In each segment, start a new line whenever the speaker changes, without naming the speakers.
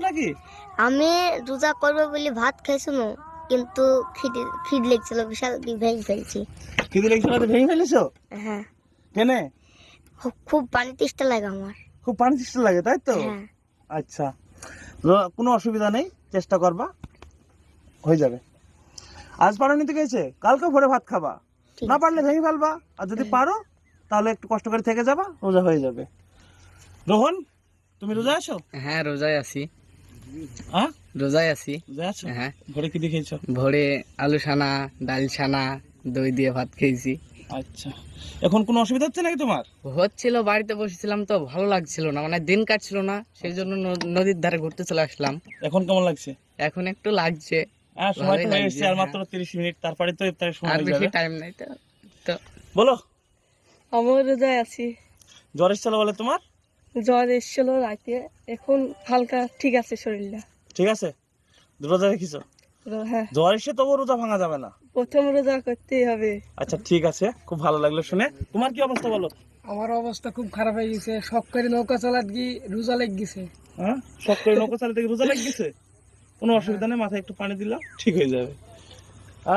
নাকি?
আমি রোজা করবো বলে ভাত খাইছিল, কিন্তু খিদ লেগছিল, বিশাল ভেঙে ফেলছি।
খিদে লেগেছিল ভেঙে ফেলেছো?
হ্যাঁ,
কেনে?
খুব পানি তেষ্টা লাগে আমার।
খুব পানি তেষ্টা লাগে তাই তো?
হ্যাঁ,
আচ্ছা, কোনো অসুবিধা নেই, চেষ্টা করবা, হয়ে যাবে। আজ পারোনি তো গেছে, কালকে ভোরে ভাত খাবা,
ঠিক
না
আছে।
পারলে ভেঙে ফেলবা, আর যদি পারো তাহলে একটু কষ্ট করে থেকে যাবা, রোজা হয়ে যাবে। রোহন, তুমি রোজা আছো?
হ্যাঁ রোজায় আছি।
হ্যাঁ,
রোজায় আছি।
রোজা আছো?
হ্যাঁ,
ভোরে কি দিয়ে খেয়েছো?
ভোরে আলু ছানা, ডাল ছানা, দই দিয়ে ভাত খেয়েছি।
আচ্ছা, এখন কোনো অসুবিধা হচ্ছে নাকি তোমার?
হচ্ছিল, বাড়িতে বসেছিলাম তো ভালো লাগছিল না, মানে দিন কাটছিল না, সেই জন্য নদীর ধারে ঘুরতে চলে আসলাম।
এখন কেমন লাগছে?
এখন একটু লাগছে।
হ্যাঁ, সময় তো
ভালোই
হয়ে
লাগছে,
এসেছে, আর মাত্র 30 মিনিট, তারপরে তো ইফতারের সময়
আর
হয়ে
বেশি
যাবে।
টাইম নাই তো। তো
বলো,
আমার রোজায় আছি।
জ্বর এসেছিল বলে তোমার?
জ্বর এসেছিল রাতে, এখন হালকা ঠিক আছে শরীরটা।
ঠিক আছে, রোজা রেখেছো?
হ্যাঁ,
জ্বর এসে তবু রোজা ভাঙা যাবে না।
প্রথম রোজা করতেই হবে।
আচ্ছা ঠিক আছে, খুব ভালো লাগলো শুনে। তোমার কি অবস্থা বলো?
আমার অবস্থা খুব খারাপ হয়ে গেছে, শখ করে নৌকা চালাত গিয়ে রোজা লেগ গেছে।
হ্যাঁ, সব করে নৌকা চালে থেকে রোজা লেগে গেছে? কোনো অসুবিধা নেই, মাথায় একটু পানি দিলাম, ঠিক হয়ে যাবে।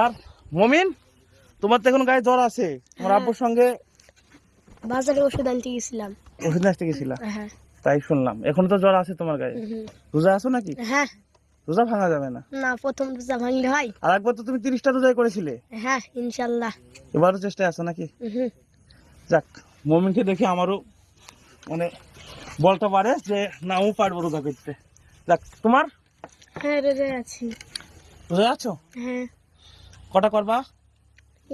আর মমিন, তোমার তো এখন গায়ে জ্বর আছে, তোমার আব্বুর সঙ্গে
বাজারে ওষুধ আনতে গেছিলাম।
ওষুধ আসতে গেছিলা?
হ্যাঁ।
তাই শুনলাম, এখন তো জ্বর আছে তোমার গায়ে। রোজা আছো নাকি?
হ্যাঁ,
রোজা ভাঙা যাবে না।
না, প্রথম রোজা ভাঙলে হয়।
আর একবার তো তুমি 30টা রোজাই করেছিলে,
হ্যাঁ, ইনশাল্লাহ।
এবারও চেষ্টায় আছো নাকি? যাক, মমিনকে দেখে আমারও মানে বলটা পারে যে না, ও পারবো রোজা করতে। যাক, তোমার
হ্যাঁ, রোজায় আছি।
রোজা আছো?
হ্যাঁ,
কটা করবা?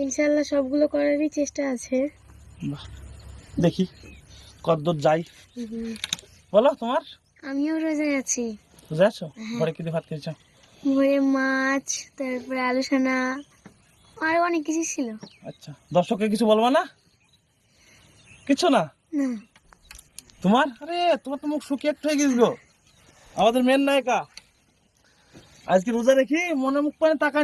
ইনশাল্লাহ সবগুলো করারই চেষ্টা আছে।
বাহ, দেখি কতদূর যাই। বলো তোমার,
আমিও রোজায় আছি।
রোজা আছো? ঘরে কি দিয়ে ভাত খেয়েছো?
ভোরে মাছ, তারপরে আলু ছানা, আর অনেক কিছু ছিল।
আচ্ছা, দর্শককে কিছু বলবা না? কিছু না?
না,
তোমার, আরে তোমার তো মুখ শুকিয়ে একটু হয়ে গেছ গো, আমাদের মেন নায়িকা। আজকে রোজা রেখে মনে মুখ পানে টাকা